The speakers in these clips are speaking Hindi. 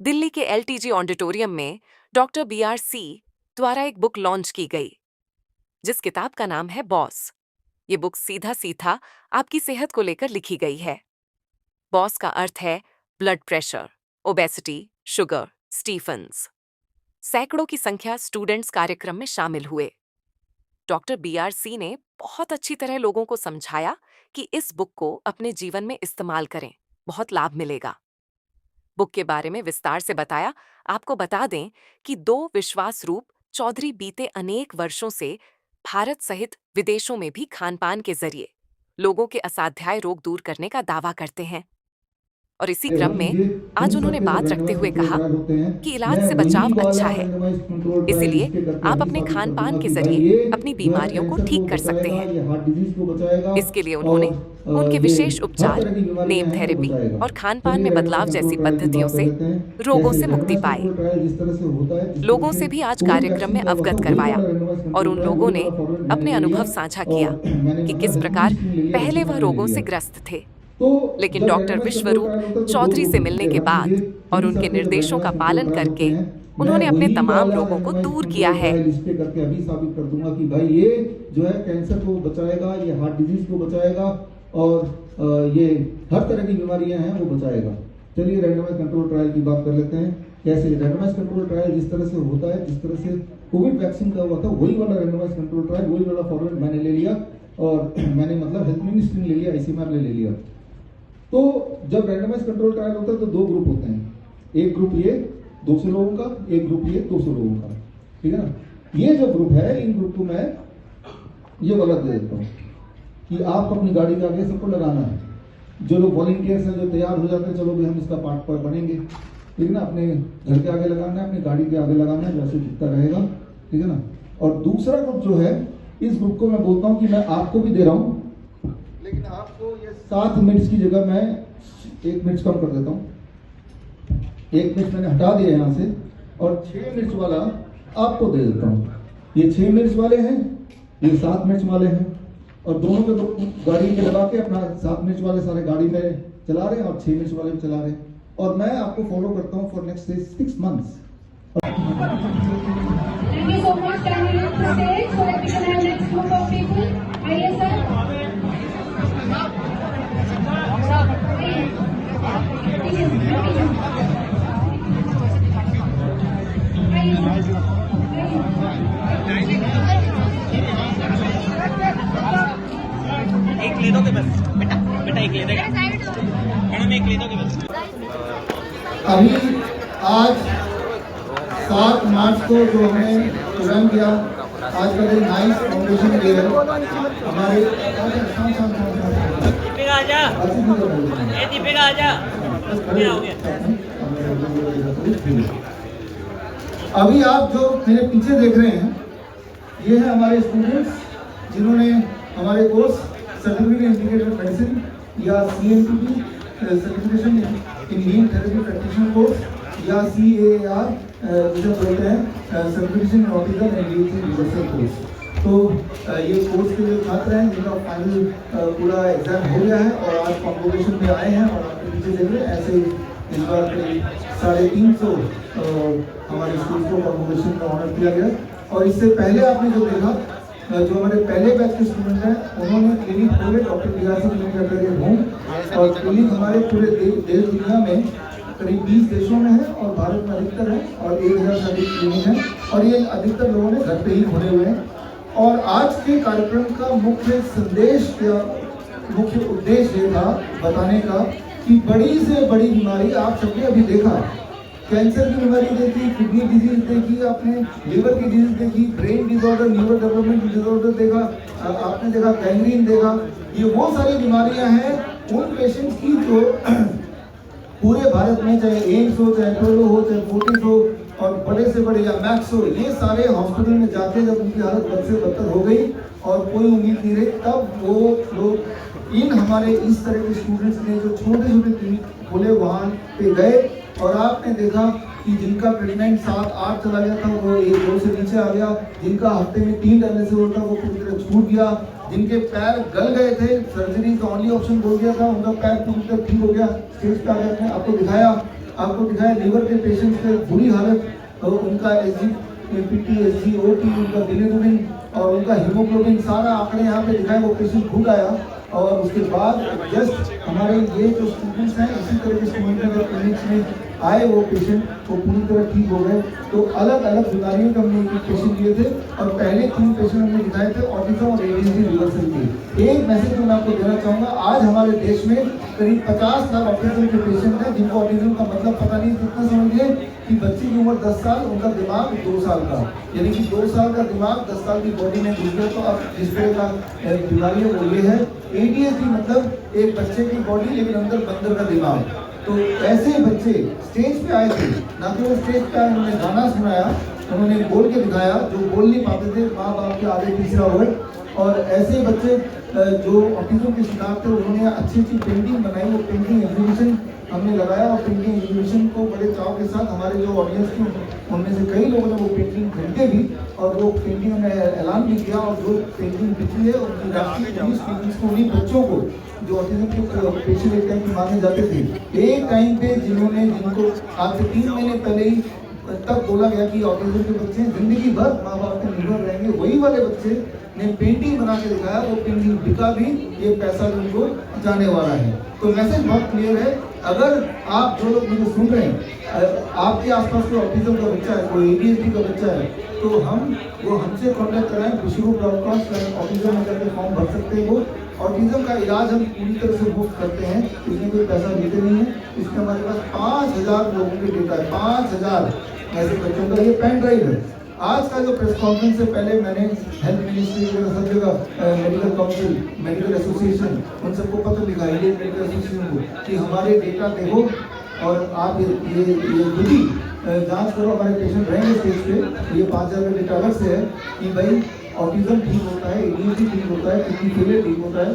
दिल्ली के एलटीजी ऑडिटोरियम में डॉक्टर BRC द्वारा एक बुक लॉन्च की गई, जिस किताब का नाम है बॉस। ये बुक सीधा सीधा आपकी सेहत को लेकर लिखी गई है। बॉस का अर्थ है ब्लड प्रेशर, ओबेसिटी, शुगर, स्टीफन्स। सैकड़ों की संख्या स्टूडेंट्स कार्यक्रम में शामिल हुए। डॉक्टर BRC ने बहुत अच्छी तरह लोगों को समझाया कि इस बुक को अपने जीवन में इस्तेमाल करें, बहुत लाभ मिलेगा। बुक के बारे में विस्तार से बताया। आपको बता दें कि 2 विश्वास रूप चौधरी बीते अनेक वर्षों से भारत सहित विदेशों में भी खान-पान के जरिए लोगों के असाध्याय रोग दूर करने का दावा करते हैं। और इसी क्रम हर में चीजें आज पूछ उन्होंने सकते हैं जब बात रखते रैंडमाइज हुए कंट्रोल कहा ट्रायल होते हैं। कि इलाज मैं से वही बचाव वाला अच्छा है, रैंडमाइज कंट्रोल ट्रायल इसीलिए इसके करके आप अभी अपने साबित कर खान-पान दूंगा के कि भाई जरिए ये अपनी जो है बीमारियों को कैंसर को ठीक कर सकते बचाएगा, हैं। ये हार्ट डिजीज को बचाएगा इसके लिए और उन्होंने उनके ये विशेष हर उपचार, तरह की बीमारियां नेम हैं वो थेरेपी बचाएगा। और खान-पान चलिए में रैंडमाइज बदलाव कंट्रोल जैसी ट्रायल की पद्धतियों बात कर से लेते हैं। रोगों कैसे से मुक्ति रैंडमाइज पाए। कंट्रोल ट्रायल जिस तरह से होता है, जिस तरह लोगों से से भी आज कोविड कार्यक्रम में वैक्सीन का हुआ था, अवगत वही करवाया वाला रैंडमाइज और कंट्रोल उन ट्रायल, लोगों वही ने वाला फॉर्मेट मैंने अपने ले लिया अनुभव साझा किया और मैंने कि मतलब किस हेल्थ प्रकार मिनिस्ट्री ने ले लिया, पहले वह आईसीएमआर ने ले रोगों से लिया। ग्रस्त थे, तो लेकिन जब डॉक्टर रैंडमाइज कंट्रोल विश्वरूप ट्रायल होता है तो दो चौधरी ग्रुप से होते मिलने हैं। के भाई बाद मुझे और इन उनके सबके जब निर्देशों रैंडमाइज का कंट्रोल पालन ट्रायल होते करके हैं, मैं उन्होंने अपने वही तमाम वाला रोगों को रैंडमाइज दूर किया कंट्रोल है। ट्रायल इस पे करके अभी साबित कर दूंगा कि भाई ये जो है कैंसर को बचाएगा, ये हार्ट डिजीज को बचाएगा और ये हर तरह की बीमारियां हैं वो बचाएगा। चलिए रैंडमाइज कंट्रोल ट्रायल की बात कर लेते हैं। कैसे रैंडमाइज कंट्रोल ट्रायल जिस तरह से होता है, जिस तरह से कोविड वैक्सीन का हुआ था, वही वाला रैंडमाइज कंट्रोल ट्रायल, वही वाला फॉर्मेट मैंने ले लिया और मैंने मतलब हेल्थ मिनिस्ट्री ने ले लिया, आईसीएमआर ने ले लिया। तो जब रैंडमाइज कंट्रोल ट्रायल होता है तो 2 ग्रुप होते हैं। एक ग्रुप ये 200 लोगों का, एक ग्रुप ये 200 लोगों का, ठीक है ना। ये जो ग्रुप है, इन ग्रुप को मैं ये वाला दे देता हूँ कि आप अपनी गाड़ी के आगे सबको लगाना है। जो लोग वॉलंटियर्स हैं, जो तैयार हो जाते हैं, चलो भी हम इसका पार्ट बनेंगे, ठीक है ना। अपने घर के आगे लगाना है, अपनी गाड़ी के आगे लगाना है, वैसे दिखता रहेगा, ठीक है ना। और दूसरा ग्रुप जो है, इस ग्रुप को मैं बोलता हूँ कि मैं आपको भी दे रहा हूँ, लेकिन आपको ये 7 मिनट्स की जगह मैं 1 मिनट कम कर देता हूँ। 1 मिनट मैंने हटा दिया यहाँ से और 6 मिनट्स वाला आपको दे देता हूँ। ये 6 मिनट्स वाले हैं, ये 7 मिनट्स वाले हैं और दोनों के गाड़ी में लगा के अपना 7 मिनट्स वाले सारे गाड़ी में चला रहे हैं और 6 मिनट्स वाले भी चला रहे हैं। और मैं आपको फॉलो करता हूँ for next 6 months. Thank you so much. Can we look to stage so that we can have next group of people? Aye, sir. एक ले दोगे बस बेटा, बेटा एक ले देगा मैडम, एक ले दोगे बस। अभी आज 7 मार्च को जो हमने प्रोग्राम किया, आज का दिन नाइस फाउंडेशन डे है हमारे। दीपिका आजा, ए दीपिका आजा, क्या हो गया? अभी आप जो मेरे पीछे देख रहे हैं, ये है हमारे स्टूडेंट्स जिन्होंने हमारे कोर्स सर्टिफिकेट इंटीग्रेटेड मेडिसिन या CMPP सर्टिफिकेशन इन नीम थेरेपी प्रैक्टिशनर कोर्स या CAR जिसे बोलते हैं certification in autism and reversal course. तो ये कोर्स के जो छात्र हैं जिनका फाइनल पूरा एग्जाम हो गया है और आज कॉन्वोकेशन में आए हैं और आपके पीछे देख रहे हैं, ऐसे इस बार करीब 350 हमारे स्कूल को कॉन्वोकेशन में ऑनर किया गया। और इससे पहले आपने जो देखा, जो हमारे पहले बैच के स्टूडेंट हैं, उन्होंने क्लिनिक खोले doctor BRC clinic academy home. और क्लिनिक हमारे पूरे देश दुनिया में करीब 20 देशों में है और भारत में अधिकतर है और 1000 से अधिक क्लिनिक है और ये अधिकतर लोगों ने घर पे ही खोले हुए हैं। और आज के कार्यक्रम का मुख्य संदेश या मुख्य उद्देश्य ये था बताने का कि बड़ी से बड़ी बीमारी आप सबने अभी देखा, कैंसर की बीमारी देखी, किडनी डिजीज देखी आपने, लिवर की डिजीज देखी, brain disorder, neuro development disorder देखा, आपने देखा गैंग्रीन देखा। ये वो सारी बीमारियां हैं उन पेशेंट्स की जो पूरे भारत में, चाहे एम्स हो, चाहे अपोलो हो, चाहे फोर्टिस हो और बड़े से बड़े या मैक्स हो, ये सारे हॉस्पिटल में जाके जब उनकी हालत बद से बदतर हो गई और कोई उम्मीद नहीं रही, तब वो लोग इन हमारे इस तरह के स्टूडेंट्स ने जो छोटे छोटे क्लिनिक खोले वहाँ पे गए और आपने देखा कि जिनका ट्रीटमेंट 7-8 चला गया था वो 1-2 से नीचे आ गया, जिनका हफ्ते में 3 डायलिसिस होता वो पूरी तरह छूट गया, जिनके पैर गल गए थे, सर्जरी का ओनली ऑप्शन बोल गया था, उनका पैर पूरी तरह ठीक हो गया, स्टेज पे आकर आपको दिखाया। आपको दिखाया लीवर के पेशेंट के बुरी हालत, उनका एसजीपीटी, एसजीओटी, उनका बिलिरुबिन और उनका हीमोग्लोबिन सारा आंकड़े यहाँ पे दिखाए। वो पेशेंट खुद आया और उसके बाद जस्ट हमारे ये जो स्टूडेंट्स हैं इसी तरह के स्टूडेंट क्लिनिक्स में आए, वो पेशेंट वो पूरी तरह ठीक हो गए। तो अलग अलग बीमारियों के हमने एक पेशेंट लिए थे और पहले 3 पेशेंट हमने दिखाए थे ऑटिज्म और एडीएचडी रिवर्सल के। एक मैसेज मैं आपको देना चाहूँगा, आज हमारे देश में करीब 50 लाख ऑटिज्म के पेशेंट हैं जिनको ऑटिज्म का मतलब पता नहीं। कितना समझिए कि बच्चे की उम्र 10 साल, उनका दिमाग 2 साल का, यानी कि 2 साल का दिमाग 10 साल की बॉडी में घुस गया। तो अब जिस तरह का बीमारी है वो ये है। एडीएचडी मतलब एक बच्चे की बॉडी लेकिन अंदर बंदर का दिमाग। तो ऐसे बच्चे स्टेज पे आए थे, ना कि वो स्टेज पे आए, उन्होंने गाना सुनाया, उन्होंने बोल के दिखाया, जो बोल नहीं पाते थे माँ बाप के आगे तीसरा हो गए। और ऐसे बच्चे जो ऑटिज्म के शिकार थे उन्होंने अच्छी अच्छी पेंटिंग बनाई, वो पेंटिंग एग्जीबिशन हमने लगाया और पेंटिंग एग्जीबिशन को बड़े चाव के साथ हमारे जो ऑडियंस थी उनमें से कई लोगों ने वो पेंटिंग खरीदे भी और वो पेंटिंग हमने ऐलान भी किया। और जो पेंटिंग बिकी है उनकी राशि स्टूडेंट्स को, उन्हीं बच्चों को जो ऑटिज्म के पेशेंट एक टाइम पे माने जाते थे, एक टाइम पे जिनको आज से 3 महीने पहले ही तब बोला गया कि ऑटिज्म के बच्चे जिंदगी भर माँ बाप पे निर्भर रहेंगे, वही वाले बच्चे ने पेंटिंग बना के दिखाया। वो पेंटिंग बिका भी, ये पैसा भी उनको जाने वाला है। तो मैसेज बहुत क्लियर है। अगर आप जो लोग मुझे सुन रहे हैं, आपके आसपास कोई ऑटिज्म का बच्चा है, कोई एडीएचडी का बच्चा है, तो वो हमसे कॉन्टैक्ट कराएं। खुशबू ब्रॉडकास्ट ऑटिज्म में जाकर फॉर्म भर सकते हैं। वो ऑटिज्म का इलाज हम पूरी तरह से मुफ्त करते हैं, इसमें कोई पैसा देते नहीं है। इसमें हमारे पास 5000 लोगों के डेटा है, 5000 ऐसे बच्चों का। ये पेन ड्राइव है। आज का जो प्रेस कॉन्फ्रेंस से पहले मैंने हेल्थ मिनिस्ट्री सब जगह, मेडिकल काउंसिल, मेडिकल एसोसिएशन, उन सबको पत्र लिखा है, इंडियन मेडिकल एसोसिएशन को, कि हमारे डेटा देखो और आप ये खुद ही जांच करो। हमारे पेशेंट रहेंगे स्टेज पे, तो ये 5000 का डेटा अलग से है कि भाई ऑटिज्म ठीक होता है, एडीएचडी ठीक होता है, किडनी फेलियर ठीक होता है,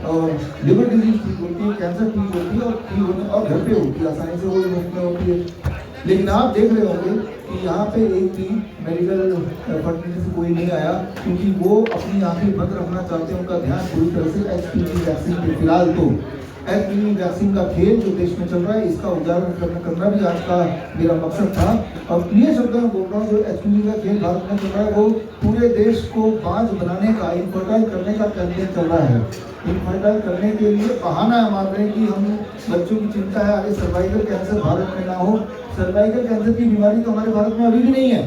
और लिवर डिजीज ठीक होती है, कैंसर ठीक होती है, और ठीक होने और घर पे होती है, आसानी से वो मुफ्त में होती है। लेकिन आप देख रहे होंगे कि यहाँ पे एक भी मेडिकल फर्टिलिटी से कोई नहीं आया, क्योंकि वो अपनी आंखें बंद रखना चाहते हैं। उनका ध्यान पूरी तरह से एचपीवी वैक्सीन पे, फिलहाल तो एचपीवी वैक्सीन का खेल जो देश में चल रहा है, इसका उजागर करना भी आज का मेरा मकसद था। और क्लियर शब्दों में बोल रहा हूँ, जो एचपीवी का खेल भारत में चल रहा है वो पूरे देश को बांझ बनाने का, इनफर्टाइल करने का कैंपेन चल रहा है। इनफर्टाइल करने के लिए बहाना मान रहे हैं कि हम बच्चों की चिंता है, आगे सर्वाइकल कैंसर भारत में ना हो। सर्वाइकल कैंसर की बीमारी तो हमारे भारत में अभी भी नहीं है।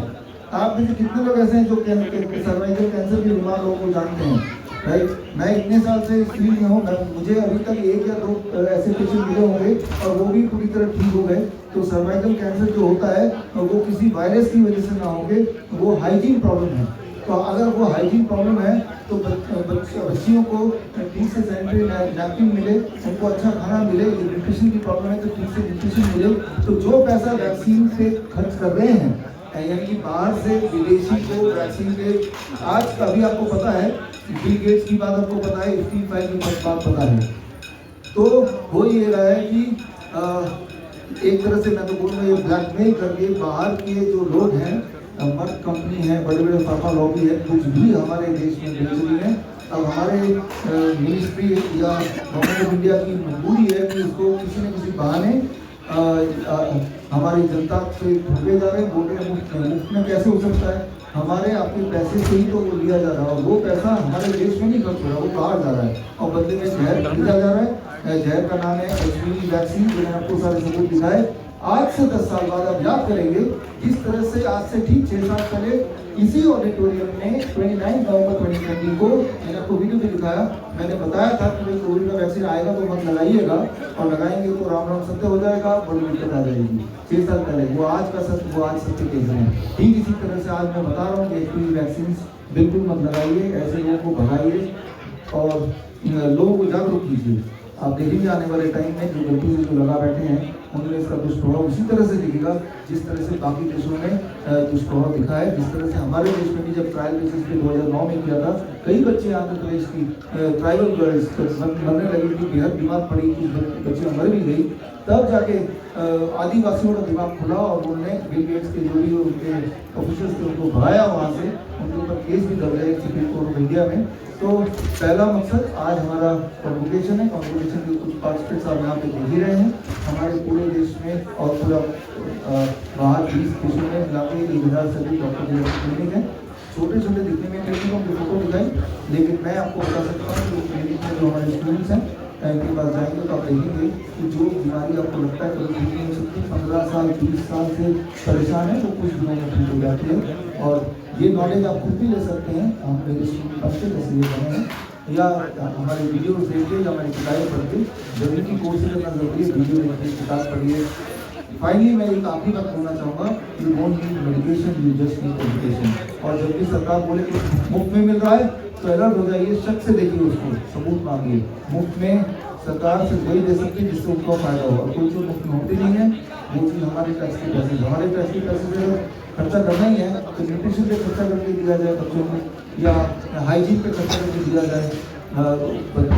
आप में से कितने लोग ऐसे हैं जो सर्वाइकल कैंसर के बीमार लोगों को जानते हैं? राइट, मैं इतने साल से इस फील्ड में हूँ, मुझे अभी तक 1 या 2 ऐसे पेशेंट मिले होंगे और वो भी पूरी तरह ठीक हो गए। तो सर्वाइकल कैंसर जो होता है वो किसी वायरस की वजह से ना होंगे, वो हाइजीन प्रॉब्लम है। तो अगर वो हाइजीन प्रॉब्लम है तो बच्चियों को ठीक से सैनिटरी नैपकिन मिले, उनको अच्छा खाना मिले। न्यूट्रिशन की प्रॉब्लम है तो ठीक से न्यूट्रिशन मिले। तो जो पैसा वैक्सीन पे खर्च कर रहे हैं, यानी कि बाहर से विदेशी को वैक्सीन के, आज अभी आपको पता है बिल गेट्स की बात आपको पता है, स्टीव फाइल की बात पता है। तो हो ये रहा है कि एक तरह से मैं तो बोलूँगा ये ब्लैकमेल करके बाहर के जो लोग हैं, मर्द कंपनी है, बड़े बड़े फार्मा लॉबी है, कुछ भी हमारे देश में बेच रही है। अब हमारे मिनिस्ट्री या गवर्नमेंट ऑफ इंडिया की मजबूरी है कि उसको किसी न किसी बहाने हमारी जनता से ठगे जा रहे हैं, बोल रहे हैं मुफ्त में कैसे हो सकता है, हमारे आपके पैसे से ही तो वो लिया जा रहा है। और वो पैसा हमारे देश में नहीं खर्च हो रहा, वो बाहर जा रहा है और बदले में जहर खरीदा जा रहा है। जहर का नाम है एचपीवी वैक्सीन, जो मैंने आपको सारे सबूत दिखाए। आज से 10 साल बाद आप याद करेंगे जिस तरह से आज से ठीक 6 साल पहले इसी ऑडिटोरियम में 29 नवंबर 2020 को मैंने आपको वीडियो भी दिखाया, मैंने बताया था कि भाई कोविड का वैक्सीन आएगा तो मत लगाइएगा, और लगाएंगे तो राम राम सत्य हो जाएगा, बड़ी दिक्कत आ जाएगी। 6 साल पहले वो आज का सत्य, वो आज सत्य कह रहे हैं। ठीक इसी तरह से आज मैं बता रहा हूँ कि एचपीवी वैक्सीन बिल्कुल मत लगाइए, ऐसे लोगों को भगाइए और लोगों को जागरूक कीजिए। आप देखेंगे आने वाले टाइम में जो गलती से जो लगा बैठे हैं उनमें इसका दुष्प्रभाव उसी तरह से दिखेगा जिस तरह से बाकी देशों में दुष्प्रभाव दिखा है। जिस तरह से हमारे देश में भी जब ट्रायल बेसिस पे 2009 में किया था, कई बच्चे आंध्र प्रदेश की ट्राइबल गर्ल्स मरने लगी थी, बेहद बीमार पड़ी, कुछ बच्चियाँ मर भी गई। तब जाके आदिवासियों का दिमाग खुला और उन्होंने बिल गेट्स के जो भी उनके ऑफिसर्स थे उनको भगाया वहाँ से, उनके ऊपर केस भी दर्ज है सुप्रीम कोर्ट ऑफ इंडिया में। तो पहला मकसद आज हमारा कॉन्वोकेशन है। कॉन्वोकेशन के कुछ पार्टिसिपेंट्स आप यहाँ पे देख ही रहे हैं। हमारे पूरे देश में और पूरा बाहर 20 देशों में मिला के 1000 से अधिक डॉक्टर की क्लिनिक है। छोटे छोटे दिखने में क्लिनिकों की फोटो दिखाई, लेकिन मैं आपको बता सकता हूँ कि क्लिनिक में जो हमारे स्टूडेंट्स हैं इनके पास जाएंगे तो आप देखेंगे कि जो बीमारी आपको लगता है कभी ठीक नहीं हो सकती, 15 साल 20 साल से परेशान है वो कुछ दिनों में ठीक हो जाती है। और ये नॉलेज आप खुद भी ले सकते हैं, हम मेरे स्टूडेंट अच्छे जैसे ये बने हैं या हमारे वीडियो देख के या हमारी किताबें पढ़ के। जरूरी कोर्स करना जरूरी है, वीडियो देखिए, किताब पढ़िए। फाइनली मैं एक आखिरी बात बोलना चाहूँगा, you don't need medication, you just need education. और जब भी सरकार बोले कि मुफ्त में मिल रहा है तो अलर्ट हो जाइए, शक से देखिए उसको, सबूत मांगिए। मुफ्त में सरकार से वही दे सकती है जिससे उनको फायदा हो, और कोई चीज़ मुफ्त में होती नहीं है। वो चीज़ हमारे टैक्स के पैसे, हमारे टैक्स के पैसे से अगर खर्चा करना ही है तो न्यूट्रिशन पे खर्चा करके दिया जाए बच्चों को, या हाइजीन पे खर्चा करके दिया जाए,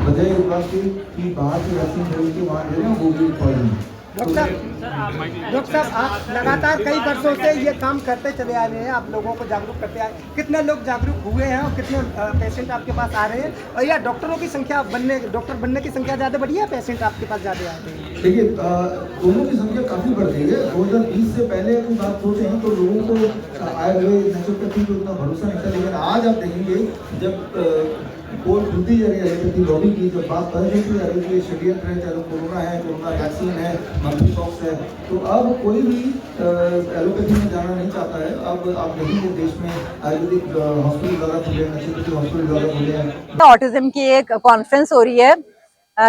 बजाय इस बात की कि बाहर से वैक्सीन खरीद के वहाँ दे रहे हैं, वो भी पॉइजन है। डॉक्टर साहब आप लगातार कई वर्षों से ये काम करते चले आ रहे हैं, आप लोगों को जागरूक करते आए, कितने लोग जागरूक हुए हैं और कितने पेशेंट आपके पास आ रहे हैं, और या डॉक्टरों की संख्या डॉक्टर बनने की संख्या ज़्यादा बढ़ी है, पेशेंट आपके पास ज़्यादा आते हैं? देखिए दोनों की संख्या काफ़ी बढ़ गई है। 2020 से पहले की बात सोचें हैं तो लोगों को आए हुए नेचुरोपैथी को उतना भरोसा नहीं था, लेकिन आज आप देखेंगे जब पोल खुलती जा रही है एलोपैथी लॉबी की, जब बात कर रही थी कि षड्यंत्र है, चाहे कोरोना है, कोरोना वैक्सीन है, मंकी पॉक्स है, तो अब कोई भी एलोपैथी में जाना नहीं चाहता है। अब आप देखेंगे देश में आयुर्वेदिक हॉस्पिटल ज़्यादा खुले हैं, नेचुरोपैथी हॉस्पिटल ज़्यादा खुले हैं। ऑटिज्म की एक कॉन्फ्रेंस हो रही है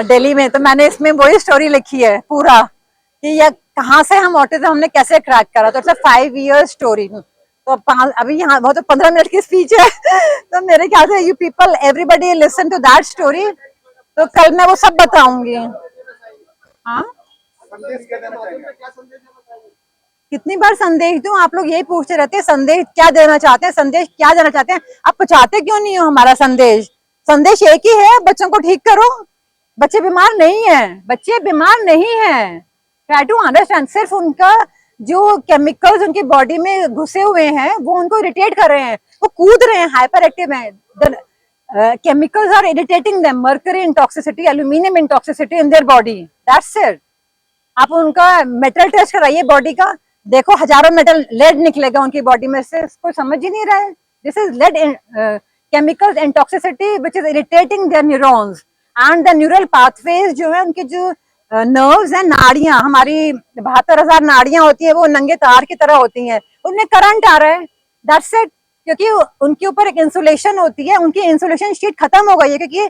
दिल्ली में, तो मैंने इसमें वही स्टोरी लिखी है पूरा कि ये कहाँ से हम ऑटिज्म हमने कैसे क्रैक करा। तो इट्स 5 ईयर स्टोरी। तो अभी यहाँ वो तो 15 मिनट की स्पीच है तो मेरे ख्याल से you people everybody listen to that story. तो कल मैं वो सब बताऊंगी। हाँ, कितनी बार संदेश दूं, आप लोग यही पूछते रहते हैं संदेश क्या देना चाहते हैं, संदेश क्या देना चाहते हैं। आप पहुंचाते क्यों नहीं हो हमारा संदेश? संदेश एक ही है, बच्चों को ठीक करो। बच्चे बीमार नहीं है, बच्चे बीमार नहीं है। Try to understand. सिर्फ उनका जो केमिकल्स उनकी बॉडी में घुसे हुए हैं वो उनको इरिटेट कर रहे हैं, वो कूद रहे हैं, हाइपर एक्टिव हैं। Chemicals are irritating them, mercury intoxicity, aluminium intoxicity in their body, that's it. आप उनका मेटल टेस्ट कराइए बॉडी का, देखो हजारों मेटल लेड निकलेगा उनकी बॉडी में से, इसको समझ ही नहीं रहा है। This is lead chemicals intoxicity which is irritating their neurons and the neural pathways जो है उनके जो नर्व्स हैं, नाड़ियां, हमारी 72,000 नाड़ियां होती है, वो नंगे तार की तरह होती हैं, उनमें करंट आ रहा है, दैट्स इट। क्योंकि उनके ऊपर एक इंसुलेशन होती है, उनकी इंसुलेशन शीट खत्म हो गई है क्योंकि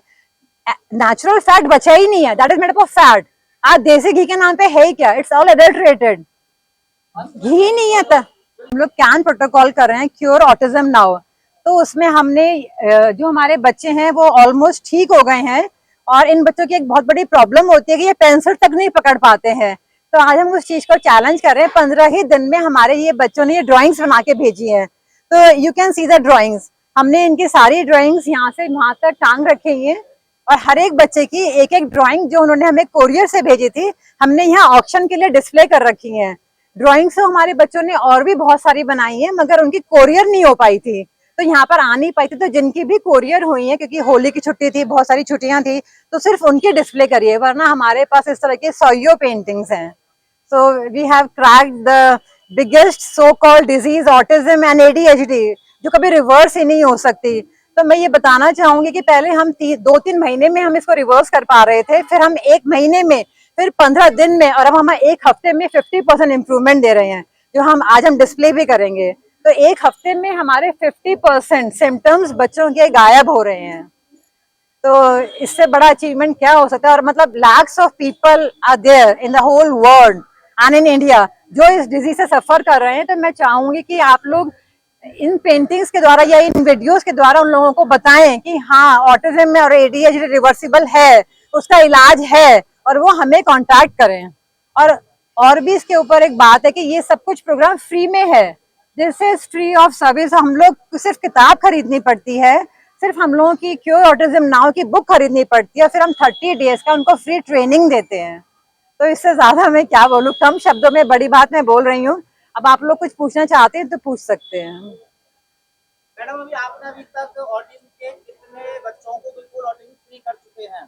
नेचुरल फैट बचा ही नहीं है, that is made up of fat. आज देसी घी के नाम पे है ही क्या? इट्स ऑल एडल्टरेटेड, घी नहीं है। हम लोग कैन प्रोटोकॉल कर रहे हैं क्योर ऑटिज्म नाउ, तो उसमें हमने जो हमारे बच्चे हैं वो ऑलमोस्ट ठीक हो गए हैं, और इन बच्चों की एक बहुत बड़ी प्रॉब्लम होती है कि ये पेंसिल तक नहीं पकड़ पाते हैं। तो आज हम उस चीज को चैलेंज कर रहे हैं। 15 ही दिन में हमारे ये बच्चों ने ये ड्राइंग्स बना के भेजी है, तो you can see the drawings. हमने इनकी सारी ड्राइंग्स यहाँ से वहां तक टांग रखी है, और हर एक बच्चे की एक एक ड्राइंग जो उन्होंने हमें कोरियर से भेजी थी हमने यहाँ ऑक्शन के लिए डिस्प्ले कर रखी है। ड्राइंग्स तो हमारे बच्चों ने और भी बहुत सारी बनाई है, मगर उनकी कोरियर नहीं हो पाई थी, तो यहाँ पर आ नहीं पाई थी। तो जिनकी भी कोरियर हुई है, क्योंकि होली की छुट्टी थी, बहुत सारी छुट्टियां थी, तो सिर्फ उनकी डिस्प्ले करिए, वरना हमारे पास इस तरह के सौ पेंटिंग्स हैं। So we have cracked the biggest so called disease autism and ADHD, जो कभी रिवर्स ही नहीं हो सकती। तो मैं ये बताना चाहूंगी कि पहले हम 2-3 महीने में हम इसको रिवर्स कर पा रहे थे, फिर हम 1 महीने में, फिर 15 दिन में, और अब हम 1 हफ्ते में 50% इम्प्रूवमेंट दे रहे हैं, जो हम आज डिस्प्ले भी करेंगे। तो 1 हफ्ते में हमारे 50% सिम्टम्स बच्चों के गायब हो रहे हैं। तो इससे बड़ा अचीवमेंट क्या हो सकता है? और मतलब lakhs of people are there in the whole world and in India जो इस डिजीज से सफर कर रहे हैं। तो मैं चाहूंगी कि आप लोग इन पेंटिंग्स के द्वारा या इन वीडियोस के द्वारा उन लोगों को बताएं कि हाँ, ऑटिज्म में और ADHD रिवर्सिबल है, उसका इलाज है, और वो हमें कांटेक्ट करें। और भी इसके ऊपर एक बात है कि ये सब कुछ प्रोग्राम फ्री में है, this is free of service. हम लोग को सिर्फ किताब खरीदनी पड़ती है, सिर्फ हम लोगों की क्योर ऑटिज्म नाउ की बुक खरीदनी पड़ती है, और फिर हम 30 डेज का उनको फ्री ट्रेनिंग देते हैं। तो इससे ज्यादा मैं क्या बोलूं, कम शब्दों में बड़ी बात मैं बोल रही हूँ। अब आप लोग कुछ पूछना चाहते हैं तो पूछ सकते हैं। मैडम अभी आपने अभी तक ऑटिज्म के कितने बच्चों को बिल्कुल ऑटिज्म फ्री कर चुके हैं?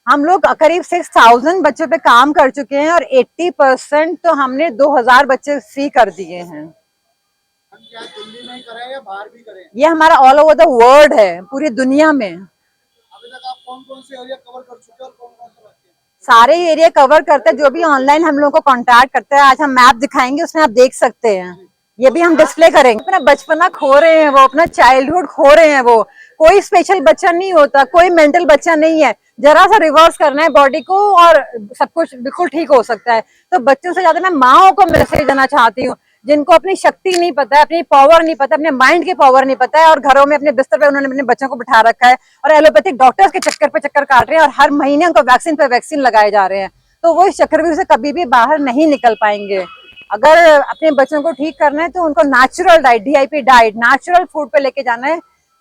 हम लोग करीब 6000 बच्चों पे काम कर चुके हैं और 80% तो हमने 2000 बच्चे फ्री कर दिए हैं। हम क्या दिल्ली में ही करें या बाहर भी करें? ये हमारा ऑल ओवर द वर्ल्ड है, पूरी दुनिया में। अभी तक आप कौन कौन से एरिया कवर कर चुके हैं और कौन कौन से बच्चे हैं? सारे एरिया कवर करते हैं, जो भी ऑनलाइन हम लोग को कांटेक्ट करते हैं। आज हम मैप दिखाएंगे, उसमें आप देख सकते हैं, ये भी हम डिस्प्ले करेंगे। अपना बचपना खो रहे हैं वो, अपना चाइल्डहुड खो रहे हैं वो। कोई स्पेशल बच्चा नहीं होता, कोई मेंटल बच्चा नहीं है। जरा सा रिवर्स करना है बॉडी को और सब कुछ बिल्कुल ठीक हो सकता है। तो बच्चों से ज्यादा मैं माओ को मैसेज देना चाहती हूँ, जिनको अपनी शक्ति नहीं पता है, अपनी पावर नहीं पता, अपने माइंड की पावर नहीं पता है, और घरों में अपने बिस्तर पे उन्होंने अपने बच्चों को बिठा रखा है और एलोपैथिक डॉक्टर्स के चक्कर पे चक्कर काट रहे हैं और हर महीने उनको वैक्सीन पे वैक्सीन लगाए जा रहे हैं। तो वो इस चक्रव्यूह से कभी भी बाहर नहीं निकल पाएंगे। अगर अपने बच्चों को ठीक करना है तो उनको natural diet, DIP diet, natural food पे लेके जाना है।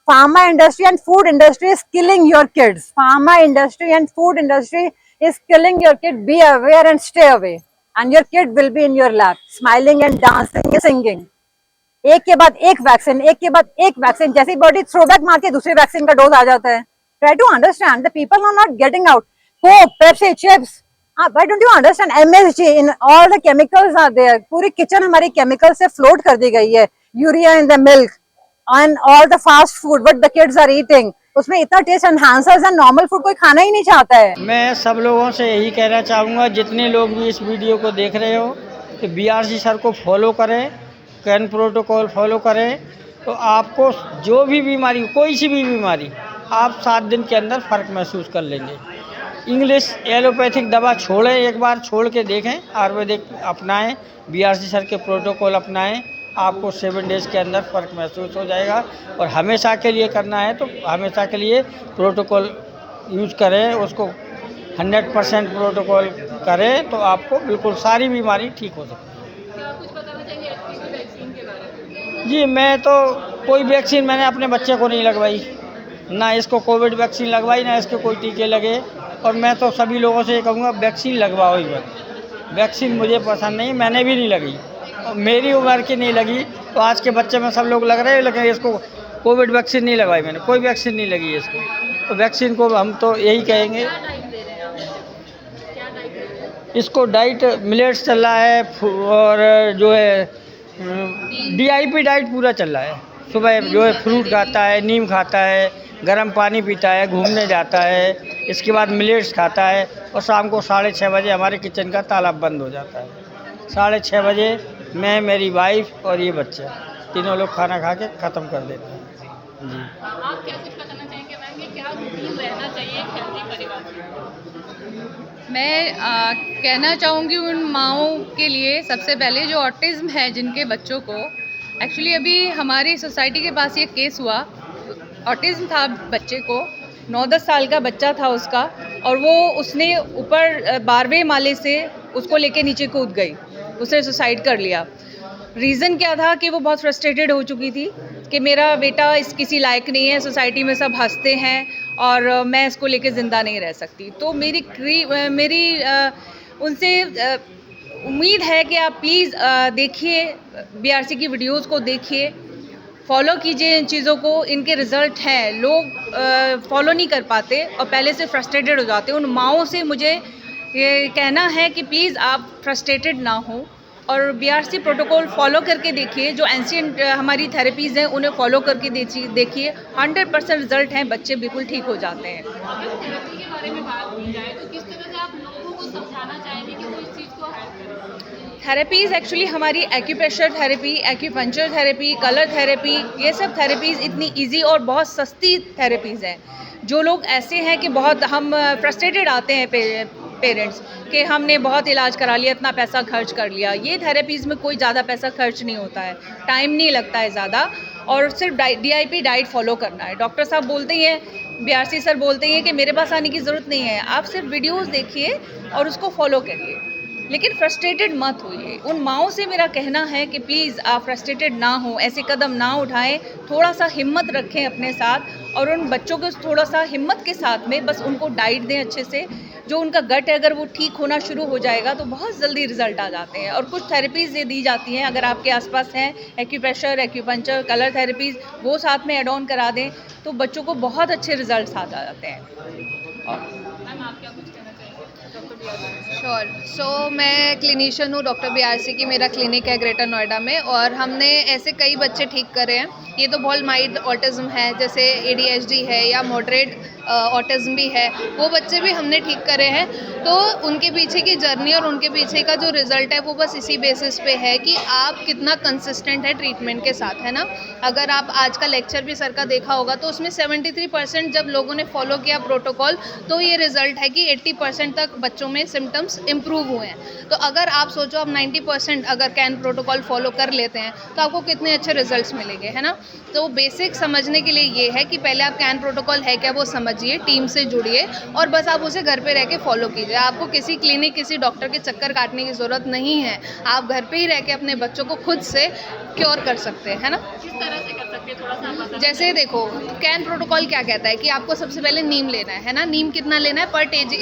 Pharma industry and food industry is killing your kids. Pharma industry and food industry is killing your kid. Be aware and stay away and your kid will be in your lap smiling and dancing and singing। एक के बाद एक वैक्सीन, एक के बाद एक वैक्सीन। जैसे बॉडी थ्रोबैक मारती है, दूसरी वैक्सीन का डोज आ जाता है। Try to understand, the people are not getting out. Coke, Pepsi, chips, why don't you understand? MSG in all the chemicals are there. पूरी किचन हमारी केमिकल से फ्लोट कर दी गई है। Urea in the milk and all the fast food what the kids are eating, उसमें इतना taste enhancers and normal food कोई खाना ही नहीं चाहता है। मैं सब लोगों से यही कहना चाहूँगा, जितने लोग भी इस वीडियो को देख रहे हो, कि BRC सर को फॉलो करें, कैन प्रोटोकॉल फॉलो करें, तो आपको जो भी बीमारी, कोई सी भी बीमारी, आप 7 दिन के अंदर फ़र्क महसूस कर लेंगे। इंग्लिश एलोपैथिक दवा छोड़ें, एक बार छोड़ के देखें, आयुर्वेदिक अपनाएं, BRC सर के प्रोटोकॉल अपनाएं, आपको 7 डेज़ के अंदर फ़र्क महसूस हो जाएगा। और हमेशा के लिए करना है तो हमेशा के लिए प्रोटोकॉल यूज़ करें, उसको 100% प्रोटोकॉल करें, तो आपको बिल्कुल सारी बीमारी ठीक हो सकती है। जी, मैं तो कोई वैक्सीन मैंने अपने बच्चे को नहीं लगवाई, ना इसको कोविड वैक्सीन लगवाई, ना इसके कोई टीके लगे। और मैं तो सभी लोगों से ये कहूँगा, वैक्सीन लगवाओ ही मत। वैक्सीन मुझे पसंद नहीं, मैंने भी नहीं लगी, और मेरी उम्र की नहीं लगी। तो आज के बच्चे में सब लोग लग रहे हैं, लेकिन इसको कोविड वैक्सीन नहीं लगवाई मैंने, कोई वैक्सीन नहीं लगी इसको। तो वैक्सीन को हम तो यही कहेंगे, इसको डाइट मिलेट्स चल रहा है, और जो है DIP डाइट पूरा चल रहा है। सुबह जो है फ्रूट खाता है, नीम खाता है, गर्म पानी पीता है, घूमने जाता है, इसके बाद मिलेट्स खाता है, और शाम को 6:30 बजे हमारे किचन का ताला बंद हो जाता है। 6:30 बजे मैं, मेरी वाइफ और ये बच्चा, तीनों लोग खाना खा के ख़त्म कर देते हैं। जी, आप क्या कुछ बताना चाहेंगे मैम, ये क्या रूटीन रहना चाहिए एक हेल्दी परिवार में? मैं कहना चाहूँगी उन माँओं के लिए, सबसे पहले जो ऑटिज़्म है जिनके बच्चों को, एक्चुअली अभी हमारी सोसाइटी के पास ये केस हुआ, ऑटिज़्म था बच्चे को, 9-10 साल का बच्चा था उसका, और वो उसने ऊपर 12वें माले से उसको लेके नीचे कूद गई, उसने सुसाइड कर लिया। रीज़न क्या था कि वो बहुत फ्रस्ट्रेटेड हो चुकी थी कि मेरा बेटा इस किसी लायक नहीं है, सोसाइटी में सब हंसते हैं और मैं इसको लेके ज़िंदा नहीं रह सकती। तो मेरी उनसे उम्मीद है कि आप प्लीज़ देखिए, BRC की वीडियोस को देखिए, फॉलो कीजिए इन चीज़ों को। इनके रिज़ल्ट हैं, लोग फॉलो नहीं कर पाते और पहले से फ्रस्ट्रेटेड हो जाते हैं। उन माँओं से मुझे ये कहना है कि प्लीज़ आप फ्रस्ट्रेटेड ना हो और BRC प्रोटोकॉल फॉलो करके देखिए। जो एंशिएंट हमारी थेरेपीज़ हैं उन्हें फॉलो करके देखिए, 100% रिजल्ट हैं, बच्चे बिल्कुल ठीक हो जाते हैं। अगर थेरेपी के बारे में बात की जाए तो किस तरह से आप लोगों को समझाना चाहेंगे कि वो इस चीज़ को हेल्प करें? थेरेपीज़ एक्चुअली हमारी acupressure therapy, acupuncture therapy, colour therapy, ये सब थेरेपीज़ इतनी इजी और बहुत सस्ती थेरेपीज़ हैं। जो लोग ऐसे हैं कि बहुत हम फ्रस्ट्रेटेड आते हैं पेरेंट्स कि हमने बहुत इलाज करा लिया, इतना पैसा खर्च कर लिया, ये थेरेपीज़ में कोई ज़्यादा पैसा खर्च नहीं होता है, टाइम नहीं लगता है ज़्यादा, और सिर्फ DIP डाइट फॉलो करना है। डॉक्टर साहब बोलते हैं, BRC सर बोलते हैं कि मेरे पास आने की ज़रूरत नहीं है, आप सिर्फ वीडियोस देखिए और उसको फॉलो करिए, लेकिन फ्रस्ट्रेटेड मत होइए। उन माँओं से मेरा कहना है कि प्लीज़ आप फ्रस्ट्रेटेड ना हो, ऐसे कदम ना उठाएं, थोड़ा सा हिम्मत रखें अपने साथ, और उन बच्चों को थोड़ा सा हिम्मत के साथ में बस उनको डाइट दें अच्छे से, जो उनका गट है अगर वो ठीक होना शुरू हो जाएगा तो बहुत जल्दी रिजल्ट आ जाते हैं। और कुछ थेरेपीज़ ये दी जाती हैं, अगर आपके आसपास हैं एक्यूप्रेशर, एक्यूपंक्चर, कलर थेरेपीज़, वो साथ में एड ऑन करा दें तो बच्चों को बहुत अच्छे रिजल्ट आ जाते हैं। मैम आप क्या कुछ कहना चाहेंगे डॉक्टर BRC? श्योर। सो मैं क्लिनिशियन हूँ डॉक्टर BRC की, मेरा क्लिनिक है ग्रेटर नोएडा में, और हमने ऐसे कई बच्चे ठीक करे हैं। ये तो बहुत माइल्ड ऑटिज़म है, जैसे ADHD है या मॉडरेट ऑटिज़म भी है, वो बच्चे भी हमने ठीक करे हैं। तो उनके पीछे की जर्नी और उनके पीछे का जो रिज़ल्ट है वो बस इसी बेसिस पे है कि आप कितना कंसिस्टेंट है ट्रीटमेंट के साथ, है ना। अगर आप आज का लेक्चर भी सर का देखा होगा तो उसमें 73% जब लोगों ने फॉलो किया प्रोटोकॉल तो ये रिज़ल्ट है कि 80% तक बच्चों में सिम्टम्स इम्प्रूव हुए हैं। तो अगर आप सोचो आप 90% अगर कैन प्रोटोकॉल फॉलो कर लेते हैं तो आपको कितने अच्छे रिजल्ट्स मिलेंगे, है ना। तो बेसिक समझने के लिए ये है कि पहले आप कैन प्रोटोकॉल है क्या वो समझिए, टीम से जुड़िए और बस आप उसे घर पे रह के फॉलो कीजिए। आपको किसी क्लिनिक, किसी डॉक्टर के चक्कर काटने की ज़रूरत नहीं है। आप घर पे ही रह के अपने बच्चों को खुद से क्योर कर सकते हैं, है ना। किस तरह से कर सकते हैं, थोड़ा सा आप बता दीजिए। जैसे देखो कैन प्रोटोकॉल क्या कहता है कि आपको सबसे पहले नीम लेना है ना। नीम कितना लेना है? पर 10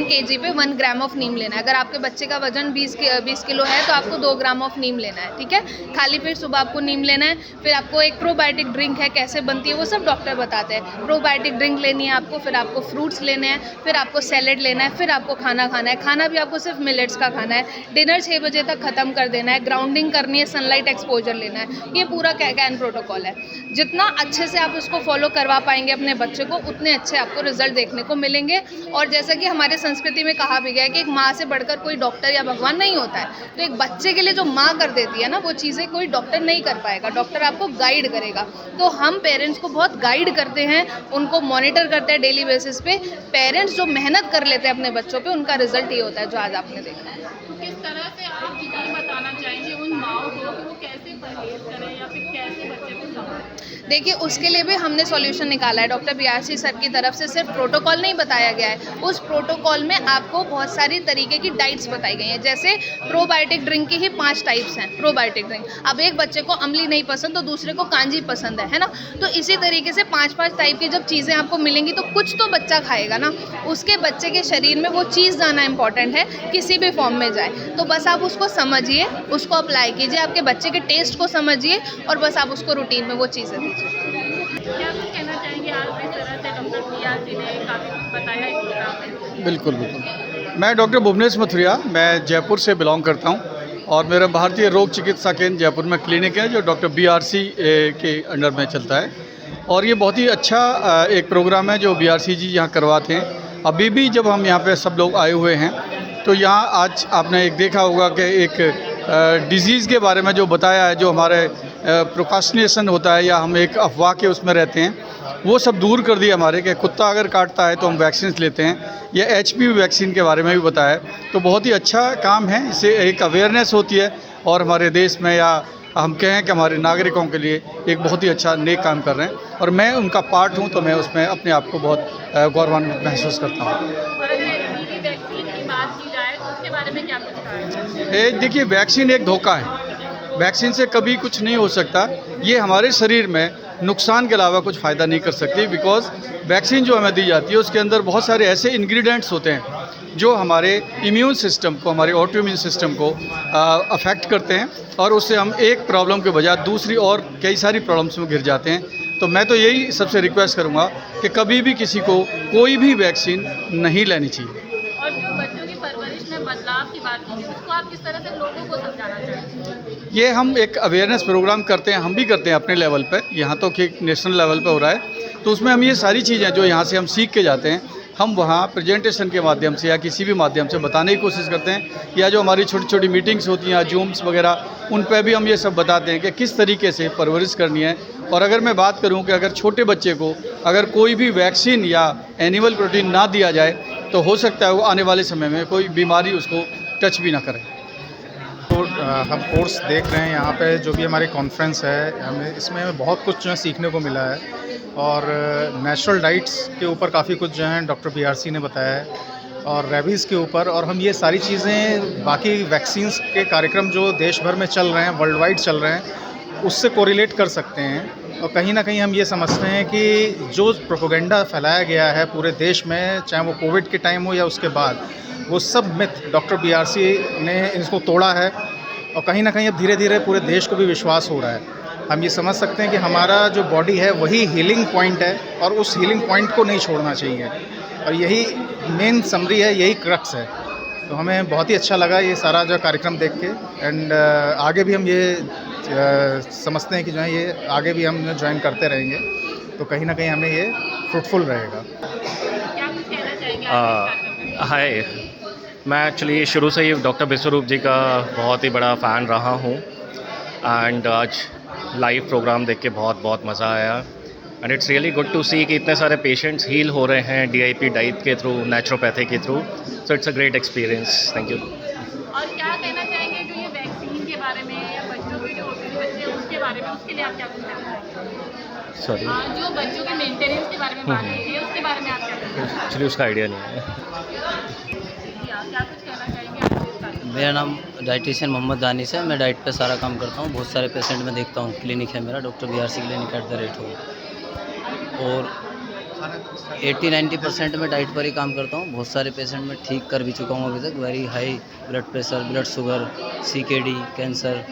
kg पे 1 ग्राम ऑफ नीम लेना है। अगर आपके बच्चे का वजन 20 किलो है तो आपको 2 ग्राम ऑफ नीम लेना है, ठीक है। खाली पेट सुबह आपको नीम लेना है। फिर आपको एक प्रोबायोटिक ड्रिंक है, कैसे बनती है वो सब डॉक्टर बताते हैं। प्रोबायोटिक ड्रिंक लेनी है आपको, फिर आपको फ्रूट्स लेने हैं, फिर आपको सैलेड लेना है, फिर आपको खाना खाना है। खाना भी आपको सिर्फ मिलेट्स का खाना है। डिनर 6 बजे तक ख़त्म कर देना है। ग्राउंडिंग करनी है, सनलाइट एक्सपोजर लेना है। ये पूरा कैन प्रोटोकॉल है। जितना अच्छे से आप इसको फॉलो करवा पाएंगे अपने बच्चे को, उतने अच्छे आपको रिजल्ट देखने को मिलेंगे। और जैसा कि हमारे संस्कृति में कहा भी गया है कि एक माँ से बढ़कर कोई डॉक्टर या भगवान नहीं होता है, तो एक बच्चे के लिए जो माँ कर देती है ना वो चीज़ें कोई डॉक्टर नहीं कर पाएगा। डॉक्टर आपको गाइड करेगा। तो हम पेरेंट्स को बहुत गाइड करते हैं, उनको मॉनिटर करते हैं डेली बेसिस पे। पेरेंट्स जो मेहनत कर लेते हैं अपने बच्चों पे, उनका रिजल्ट ये होता है जो आज आपने देखा। तो किस तरह से आप ये बताना चाहेंगे उन माओं को कि वो कैसे परहेज करें या फिर कैसे बच्चे को संभालें? देखिए उसके लिए भी हमने सॉल्यूशन निकाला है। डॉक्टर BRC सर की तरफ से सिर्फ प्रोटोकॉल नहीं बताया गया है, उस प्रोटोकॉल में आपको बहुत सारी तरीके की डाइट्स बताई गई हैं। जैसे प्रोबायोटिक ड्रिंक की ही 5 टाइप्स हैं। प्रोबायोटिक ड्रिंक, अब एक बच्चे को अम्ली नहीं पसंद तो दूसरे को कांजी पसंद है ना। तो इसी तरीके से 5 टाइप की जब चीज़ें आपको मिलेंगी तो कुछ तो बच्चा खाएगा ना। उसके बच्चे के शरीर में वो चीज़ जाना इंपॉर्टेंट है, किसी भी फॉर्म में जाए। तो बस आप उसको समझिए, उसको अप्लाई कीजिए, आपके बच्चे के टेस्ट को समझिए और बस आप उसको रूटीन में वो चीज़ें दीजिए। क्या कुछ कहना चाहेंगे आज इस तरह से डॉक्टर BRC ने काफ़ी कुछ बताया इस प्रोग्राम में? बिल्कुल बिल्कुल। मैं डॉक्टर भुवनेश मथुरिया, मैं जयपुर से बिलोंग करता हूं और मेरा भारतीय रोग चिकित्सा केंद्र जयपुर में क्लिनिक है जो डॉक्टर BRC के अंडर में चलता है। और ये बहुत ही अच्छा एक प्रोग्राम है जो BRC जी यहाँ करवाते हैं। अभी भी जब हम यहाँ पे सब लोग आए हुए हैं तो यहाँ आज आपने एक देखा होगा कि एक डिज़ीज़ के बारे में जो बताया है, जो हमारे प्रोक्रास्टिनेशन होता है या हम एक अफवाह के उसमें रहते हैं, वो सब दूर कर दिया हमारे। कि कुत्ता अगर काटता है तो हम वैक्सीन लेते हैं, या HPV वैक्सीन के बारे में भी बताया है। तो बहुत ही अच्छा काम है, इससे एक अवेयरनेस होती है और हमारे देश में या हम कहें कि हमारे नागरिकों के लिए एक बहुत ही अच्छा नेक काम कर रहे हैं और मैं उनका पार्ट हूं तो मैं उसमें अपने आप को बहुत गौरवान्वित महसूस करता हूं। और अगर HPV वैक्सीन की बात की जाए तो उसके बारे में क्या कुछ कहा है? देखिए वैक्सीन एक धोखा है। वैक्सीन से कभी कुछ नहीं हो सकता। ये हमारे शरीर में नुकसान के अलावा कुछ फ़ायदा नहीं कर सकती। बिकॉज़ वैक्सीन जो हमें दी जाती है उसके अंदर बहुत सारे ऐसे इंग्रेडिएंट्स होते हैं जो हमारे इम्यून सिस्टम को, हमारे ऑटो इम्यून सिस्टम को अफेक्ट करते हैं और उससे हम एक प्रॉब्लम के बजाय दूसरी और कई सारी प्रॉब्लम्स में घिर जाते हैं। तो मैं तो यही सबसे रिक्वेस्ट करूँगा कि कभी भी किसी को कोई भी वैक्सीन नहीं लेनी चाहिए। और जो बच्चों की परवरिश में बदलाव की बात की, उसको आप किस तरह से लोगों को समझाना चाहेंगे? ये हम एक अवेयरनेस प्रोग्राम करते हैं, हम भी करते हैं अपने लेवल पे। यहाँ तो कि नेशनल लेवल पे हो रहा है, तो उसमें हम ये सारी चीज़ें जो यहाँ से हम सीख के जाते हैं, हम वहाँ प्रेजेंटेशन के माध्यम से या किसी भी माध्यम से बताने की कोशिश करते हैं। या जो हमारी छोटी छोटी मीटिंग्स होती हैं, जूम्स वगैरह, उन पे भी हम ये सब बताते हैं कि किस तरीके से परवरिश करनी है। और अगर मैं बात करूँ कि अगर छोटे बच्चे को अगर कोई भी वैक्सीन या एनिमल प्रोटीन ना दिया जाए तो हो सकता है वो आने वाले समय में कोई बीमारी उसको टच भी ना करे। तो हम कोर्स देख रहे हैं यहाँ पे, जो भी हमारी कॉन्फ्रेंस है, हमें इसमें हमें बहुत कुछ जो है सीखने को मिला है। और नेचुरल डाइट्स के ऊपर काफ़ी कुछ जो है डॉक्टर BRC ने बताया है और रेबीज़ के ऊपर। और हम ये सारी चीज़ें बाकी वैक्सीन्स के कार्यक्रम जो देश भर में चल रहे हैं, वर्ल्ड वाइड चल रहे हैं, उससे कोरिलेट कर सकते हैं। और कहीं ना कहीं हम ये समझते हैं कि जो प्रोपोगेंडा फैलाया गया है पूरे देश में, चाहे वो कोविड के टाइम हो या उसके बाद, वो सब मिथ डॉक्टर BRC ने इसको तोड़ा है। और कहीं ना कहीं अब धीरे धीरे पूरे देश को भी विश्वास हो रहा है। हम ये समझ सकते हैं कि हमारा जो बॉडी है वही हीलिंग पॉइंट है और उस हीलिंग पॉइंट को नहीं छोड़ना चाहिए, और यही मेन समरी है, यही क्रक्स है। तो हमें बहुत ही अच्छा लगा ये सारा जो कार्यक्रम देख के, एंड आगे भी हम ये समझते हैं कि जो है ये आगे भी हम ज्वाइन करते रहेंगे, तो कहीं ना कहीं हमें ये फ्रूटफुल रहेगा। हाय, मैं एक्चुअली शुरू से ही डॉक्टर विश्वरूप जी का बहुत ही बड़ा फ़ैन रहा हूँ, एंड आज लाइव प्रोग्राम देख के बहुत मज़ा आया, and it's really good to see कि इतने सारे पेशेंट्स हील हो रहे हैं DIP डाइट के थ्रू, नेचुरोपैथी के through. So it's a great experience. Thank you. और क्या कहना चाहेंगे जो ये वैक्सीन के बारे में या बच्चों के जो बच्चे हैं उसके बारे में, उसके लिए आप क्या कहना चाहेंगे? सॉरी, जो बच्चों के मेंटेनेंस के बारे में बात की है उसके बारे में आप क्या कहना चाहेंगे? एक्चुअली उसका आइडिया नहीं है। क्या कुछ कहना चाहेंगे आप इस बारे में? मेरा नाम डाइटिशियन मोहम्मद दानिश है। मैं डाइट पे सारा काम करता हूँ। बहुत सारे पेशेंट में देखता हूँ। क्लिनिक है मेरा, डॉक्टर BRC क्लिनिक @ हो, और 80-90% में डाइट पर ही काम करता हूँ। बहुत सारे पेशेंट में ठीक कर भी चुका हूँ अभी तक। Very high blood pressure, blood sugar, CKD, cancer,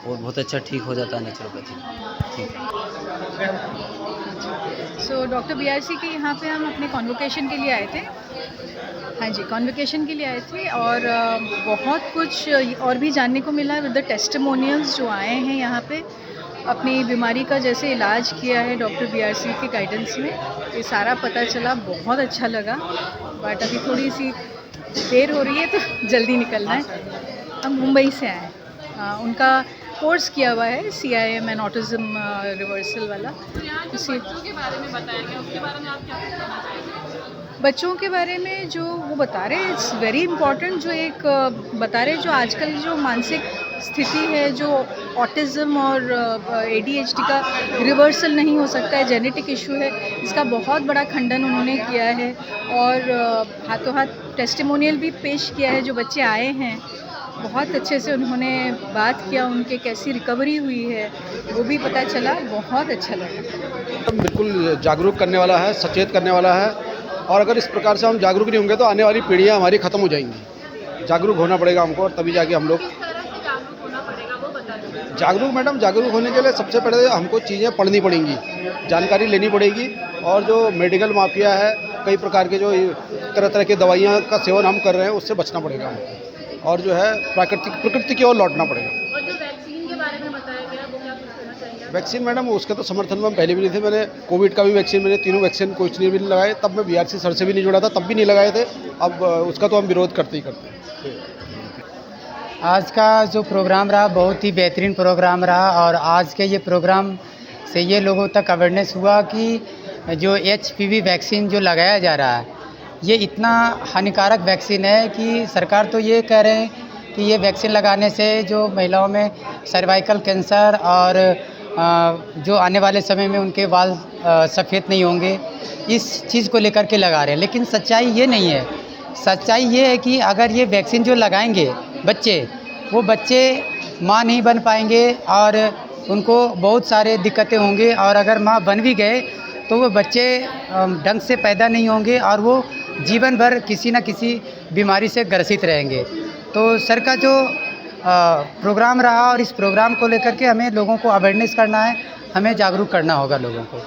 और बहुत अच्छा ठीक हो जाता है नेचुरोपैथी। ठीक है। सो डॉक्टर BRC के यहाँ पे हम अपने कॉन्वोकेशन के लिए आए थे। हाँ जी, कॉन्वोकेशन के लिए आए थे, और बहुत कुछ और भी जानने को मिला विद द टेस्टिमोनियल्स जो आए हैं यहाँ पे। अपनी बीमारी का जैसे इलाज किया है डॉक्टर BRC के गाइडेंस में, ये सारा पता चला, बहुत अच्छा लगा। बट अभी थोड़ी सी देर हो रही है तो जल्दी निकलना है। हम मुंबई से आए हैं। उनका कोर्स किया हुआ है CIM एंड ऑटिज़म रिवर्सल वाला। बच्चों के बारे में बताया गया, उसके बारे में आप क्या कहना चाहेंगे? बच्चों के बारे में जो वो बता रहे हैं, इट्स वेरी इंपॉर्टेंट। जो एक बता रहे हैं, जो आजकल जो मानसिक स्थिति है, जो ऑटिज़म और ADHD का रिवर्सल नहीं हो सकता है, जेनेटिक इशू है, इसका बहुत बड़ा खंडन उन्होंने किया है। और हाथों हाथ टेस्टिमोनियल भी पेश किया है। जो बच्चे आए हैं बहुत अच्छे से उन्होंने बात किया, उनके कैसी रिकवरी हुई है वो भी पता चला। बहुत अच्छा लगा। बिल्कुल जागरूक करने वाला है, सचेत करने वाला है, और अगर इस प्रकार से हम जागरूक नहीं होंगे तो आने वाली पीढ़ियां हमारी ख़त्म हो जाएंगी। जागरूक होना पड़ेगा हमको, और तभी जाके हम लोग जागरूक। मैडम, जागरूक होने के लिए सबसे पहले हमको चीज़ें पढ़नी पड़ेंगी, जानकारी लेनी पड़ेगी, और जो मेडिकल माफिया है, कई प्रकार के जो तरह तरह की दवाइयाँ का सेवन हम कर रहे हैं उससे बचना पड़ेगा हमको, और जो है प्रकृति की ओर लौटना पड़ेगा। और जो वैक्सीन के बारे में बताया गया वो क्या कुछ कहना चाहेंगे? वैक्सीन मैडम, उसके तो समर्थन में हम पहले भी नहीं थे। मैंने कोविड का भी वैक्सीन, मैंने तीनों वैक्सीन कुछ नहीं भी लगाए। तब मैं BRC सर से भी नहीं जुड़ा था, तब भी नहीं लगाए थे। अब उसका तो हम विरोध करते ही करते हैं। आज का जो प्रोग्राम रहा बहुत ही बेहतरीन प्रोग्राम रहा, और आज के ये प्रोग्राम से ये लोगों तक अवेयरनेस हुआ कि जो HPV वैक्सीन जो लगाया जा रहा है ये इतना हानिकारक वैक्सीन है कि सरकार तो ये कह रहे हैं कि ये वैक्सीन लगाने से जो महिलाओं में सर्वाइकल कैंसर और जो आने वाले समय में उनके बाल सफ़ेद नहीं होंगे, इस चीज़ को लेकर के लगा रहे हैं। लेकिन सच्चाई ये नहीं है। सच्चाई ये है कि अगर ये वैक्सीन जो लगाएंगे बच्चे, वो बच्चे माँ नहीं बन पाएंगे और उनको बहुत सारे दिक्कतें होंगे, और अगर माँ बन भी गए तो वो बच्चे ढंग से पैदा नहीं होंगे और वो जीवन भर किसी न किसी बीमारी से ग्रसित रहेंगे। तो सर का जो प्रोग्राम रहा, और इस प्रोग्राम को लेकर के हमें लोगों को अवेयरनेस करना है, हमें जागरूक करना होगा लोगों को।